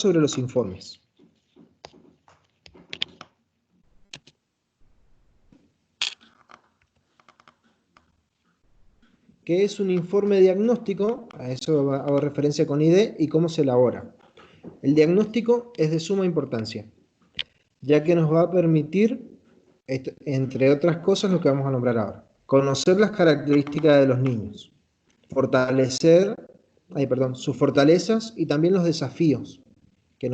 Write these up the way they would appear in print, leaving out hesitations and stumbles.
sobre los informes. ¿Qué es un informe diagnóstico? A eso hago referencia con ID y cómo se elabora. El diagnóstico es de suma importancia, ya que nos va a permitir, entre otras cosas, lo que vamos a nombrar ahora. Conocer las características de los niños, fortalecer, sus fortalezas y también los desafíos que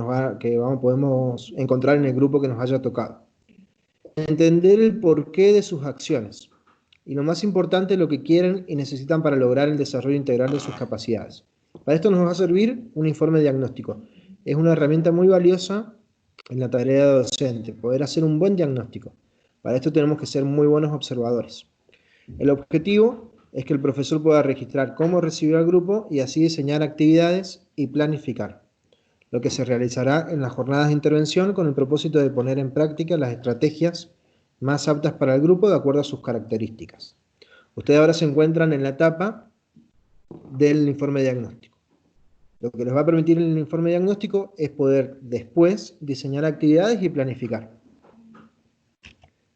podemos encontrar en el grupo que nos haya tocado. Entender el porqué de sus acciones. Y lo más importante, lo que quieren y necesitan para lograr el desarrollo integral de sus capacidades. Para esto nos va a servir un informe diagnóstico. Es una herramienta muy valiosa en la tarea de docente, poder hacer un buen diagnóstico. Para esto tenemos que ser muy buenos observadores. El objetivo es que el profesor pueda registrar cómo recibió al grupo y así diseñar actividades y planificar, lo que se realizará en las jornadas de intervención con el propósito de poner en práctica las estrategias más aptas para el grupo de acuerdo a sus características. Ustedes ahora se encuentran en la etapa del informe diagnóstico. Lo que les va a permitir el informe diagnóstico es poder después diseñar actividades y planificar,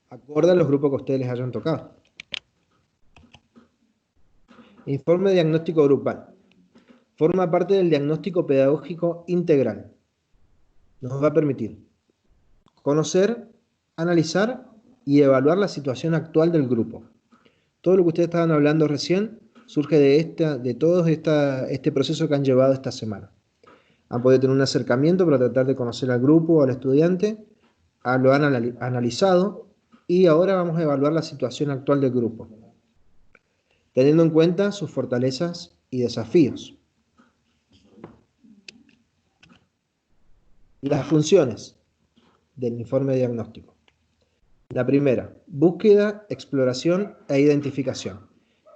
acorde a los grupos que a ustedes les hayan tocado. Informe diagnóstico grupal. Forma parte del diagnóstico pedagógico integral. Nos va a permitir conocer, analizar y evaluar la situación actual del grupo. Todo lo que ustedes estaban hablando recién surge de todo este proceso que han llevado esta semana. Han podido tener un acercamiento para tratar de conocer al grupo o al estudiante, lo han analizado y ahora vamos a evaluar la situación actual del grupo, teniendo en cuenta sus fortalezas y desafíos. Las funciones del informe diagnóstico. La primera, búsqueda, exploración e identificación.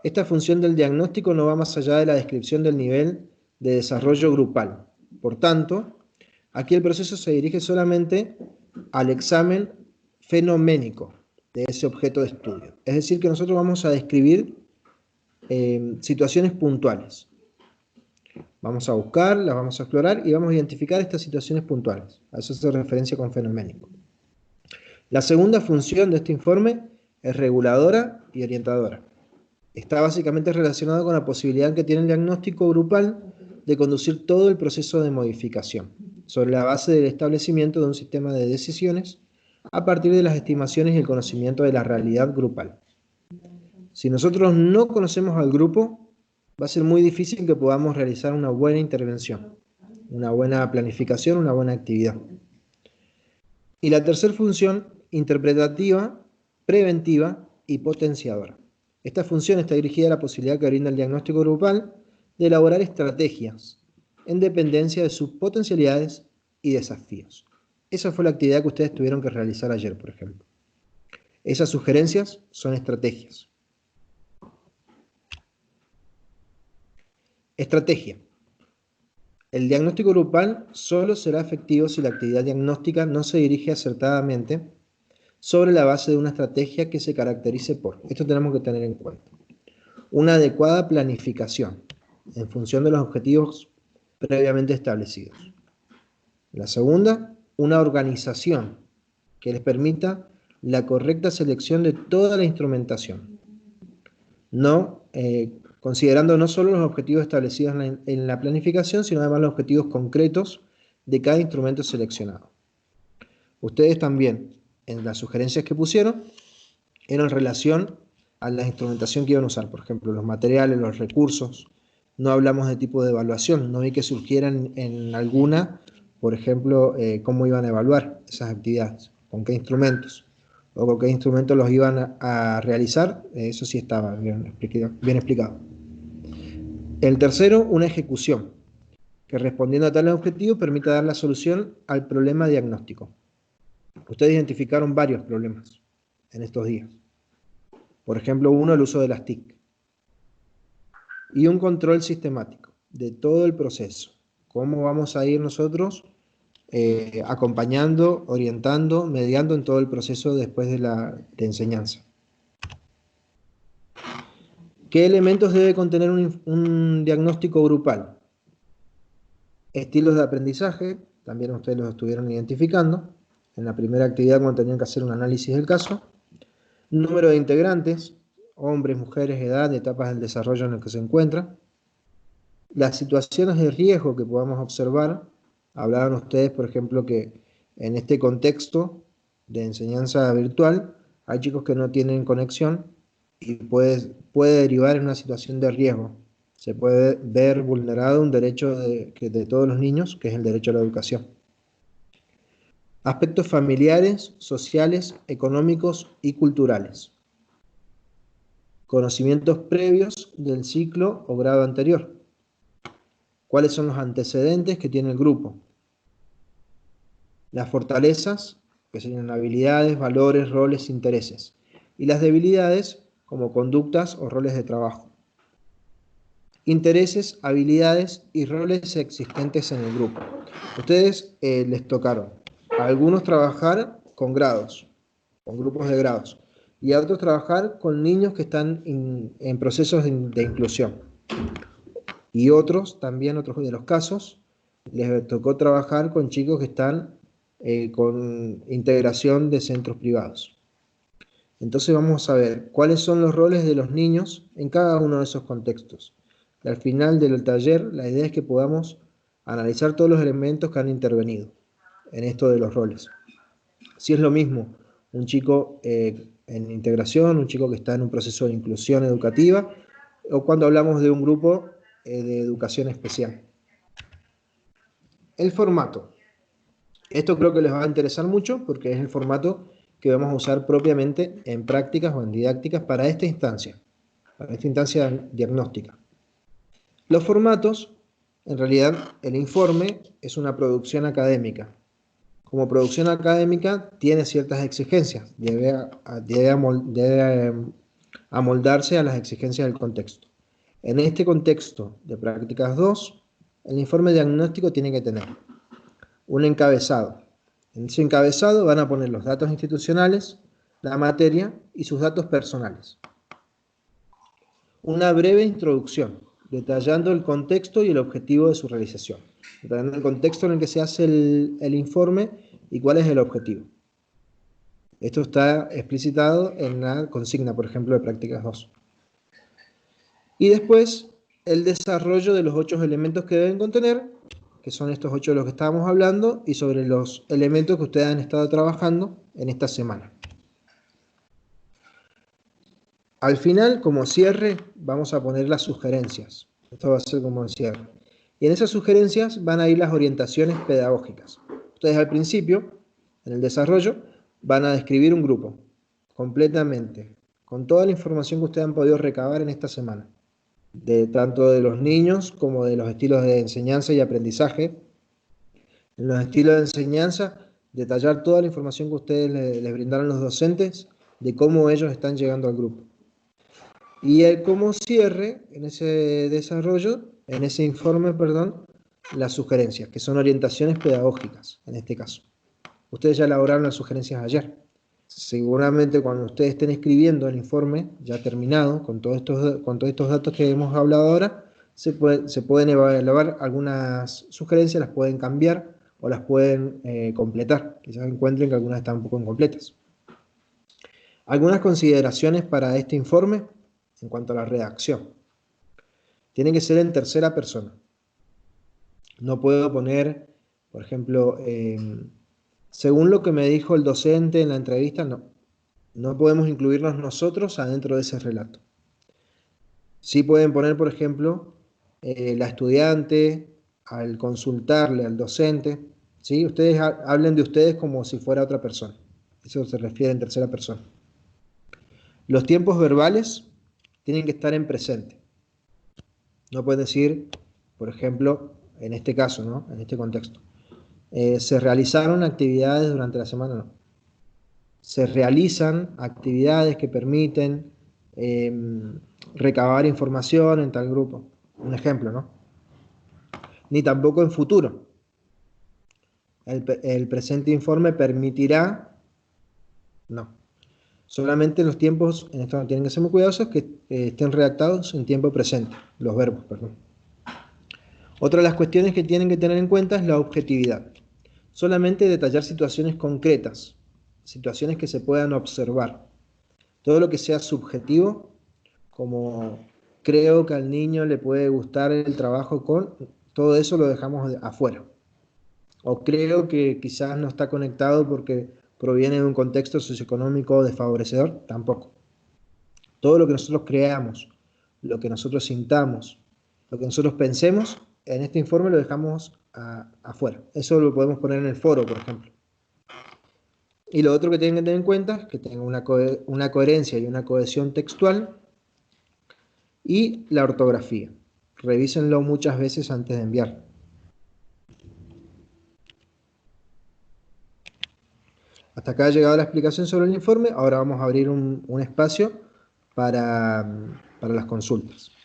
Esta función del diagnóstico no va más allá de la descripción del nivel de desarrollo grupal. Por tanto, aquí el proceso se dirige solamente al examen fenoménico de ese objeto de estudio. Es decir, que nosotros vamos a describir situaciones puntuales. Vamos a buscar, las vamos a explorar y vamos a identificar estas situaciones puntuales. A eso se hace referencia con fenoménico. La segunda función de este informe es reguladora y orientadora. Está básicamente relacionado con la posibilidad que tiene el diagnóstico grupal de conducir todo el proceso de modificación, sobre la base del establecimiento de un sistema de decisiones a partir de las estimaciones y el conocimiento de la realidad grupal. Si nosotros no conocemos al grupo, va a ser muy difícil que podamos realizar una buena intervención, una buena planificación, una buena actividad. Y la tercera función, interpretativa, preventiva y potenciadora. Esta función está dirigida a la posibilidad que brinda el diagnóstico grupal de elaborar estrategias en dependencia de sus potencialidades y desafíos. Esa fue la actividad que ustedes tuvieron que realizar ayer, por ejemplo. Esas sugerencias son estrategias. Estrategia. El diagnóstico grupal solo será efectivo si la actividad diagnóstica no se dirige acertadamente sobre la base de una estrategia que se caracterice por, esto tenemos que tener en cuenta, una adecuada planificación en función de los objetivos previamente establecidos. La segunda, una organización que les permita la correcta selección de toda la instrumentación, considerando no solo los objetivos establecidos en la planificación, sino además los objetivos concretos de cada instrumento seleccionado. Ustedes también, en las sugerencias que pusieron, eran en relación a la instrumentación que iban a usar, por ejemplo, los materiales, los recursos. No hablamos de tipo de evaluación, no vi que surgieran en alguna, por ejemplo, cómo iban a evaluar esas actividades, con qué instrumentos, o con qué instrumentos los iban a realizar, eso sí estaba bien explicado. El tercero, una ejecución, que respondiendo a tales objetivos permita dar la solución al problema diagnóstico. Ustedes identificaron varios problemas en estos días. Por ejemplo, uno, el uso de las TIC. Y un control sistemático de todo el proceso. ¿Cómo vamos a ir nosotros acompañando, orientando, mediando en todo el proceso después de enseñanza? ¿Qué elementos debe contener un diagnóstico grupal? Estilos de aprendizaje, también ustedes los estuvieron identificando en la primera actividad cuando tenían que hacer un análisis del caso. Número de integrantes, hombres, mujeres, edad, etapas del desarrollo en el que se encuentran. Las situaciones de riesgo que podamos observar. Hablaban ustedes, por ejemplo, que en este contexto de enseñanza virtual hay chicos que no tienen conexión y puede derivar en una situación de riesgo. Se puede ver vulnerado un derecho de todos los niños, que es el derecho a la educación. Aspectos familiares, sociales, económicos y culturales. Conocimientos previos del ciclo o grado anterior. ¿Cuáles son los antecedentes que tiene el grupo? Las fortalezas, que serían habilidades, valores, roles, intereses. Y las debilidades, como conductas o roles de trabajo. Intereses, habilidades y roles existentes en el grupo. Ustedes les tocaron a algunos trabajar con grados, con grupos de grados, y a otros trabajar con niños que están en procesos de inclusión. Y otros, también otros de los casos, les tocó trabajar con chicos que están con integración de centros privados. Entonces vamos a ver cuáles son los roles de los niños en cada uno de esos contextos. Y al final del taller, la idea es que podamos analizar todos los elementos que han intervenido en esto de los roles. Si es lo mismo un chico en integración, un chico que está en un proceso de inclusión educativa, o cuando hablamos de un grupo de educación especial. El formato. Esto creo que les va a interesar mucho porque es el formato que vamos a usar propiamente en prácticas o en didácticas para esta instancia diagnóstica. Los formatos, en realidad, el informe es una producción académica. Como producción académica tiene ciertas exigencias, debe amoldarse a las exigencias del contexto. En este contexto de prácticas 2, el informe diagnóstico tiene que tener un encabezado. En ese encabezado van a poner los datos institucionales, la materia y sus datos personales. Una breve introducción, detallando el contexto y el objetivo de su realización. Detallando el contexto en el que se hace el informe y cuál es el objetivo. Esto está explicitado en la consigna, por ejemplo, de prácticas 2. Y después, el desarrollo de los 8 elementos que deben contener, que son estos 8 de los que estábamos hablando, y sobre los elementos que ustedes han estado trabajando en esta semana. Al final, como cierre, vamos a poner las sugerencias. Esto va a ser como el cierre. Y en esas sugerencias van a ir las orientaciones pedagógicas. Ustedes al principio, en el desarrollo, van a describir un grupo, completamente, con toda la información que ustedes han podido recabar en esta semana. Tanto de los niños como de los estilos de enseñanza y aprendizaje. En los estilos de enseñanza, detallar toda la información que ustedes les brindaron los docentes de cómo ellos están llegando al grupo. Y como cierre, en ese desarrollo, en ese informe, perdón, las sugerencias, que son orientaciones pedagógicas, en este caso. Ustedes ya elaboraron las sugerencias ayer. Seguramente cuando ustedes estén escribiendo el informe, ya terminado, con todos estos datos que hemos hablado ahora, se pueden evaluar algunas sugerencias, las pueden cambiar o las pueden completar. Quizás encuentren que algunas están un poco incompletas. Algunas consideraciones para este informe en cuanto a la redacción. Tiene que ser en tercera persona. No puedo poner, por ejemplo, según lo que me dijo el docente en la entrevista, no. No podemos incluirnos nosotros adentro de ese relato. Sí pueden poner, por ejemplo, la estudiante, al consultarle al docente, ¿sí? Ustedes hablen de ustedes como si fuera otra persona. Eso se refiere en tercera persona. Los tiempos verbales tienen que estar en presente. No pueden decir, por ejemplo, en este caso, ¿no? En este contexto. ¿Se realizaron actividades durante la semana? No. Se realizan actividades que permiten recabar información en tal grupo. Un ejemplo, ¿no? Ni tampoco en futuro. El presente informe permitirá, no. Solamente los tiempos, en esto tienen que ser muy cuidadosos, que estén redactados en tiempo presente, los verbos, perdón. Otra de las cuestiones que tienen que tener en cuenta es la objetividad. solamente detallar situaciones concretas, situaciones que se puedan observar. Todo lo que sea subjetivo, como creo que al niño le puede gustar el trabajo con, todo eso lo dejamos afuera. O creo que quizás no está conectado porque proviene de un contexto socioeconómico desfavorecedor, tampoco. Todo lo que nosotros creamos, lo que nosotros sintamos, lo que nosotros pensemos, en este informe lo dejamos afuera. Eso lo podemos poner en el foro, por ejemplo. Y lo otro que tienen que tener en cuenta es que tenga una coherencia y una cohesión textual y la ortografía. Revísenlo muchas veces antes de enviar. Hasta acá ha llegado la explicación sobre el informe. Ahora vamos a abrir un espacio para las consultas.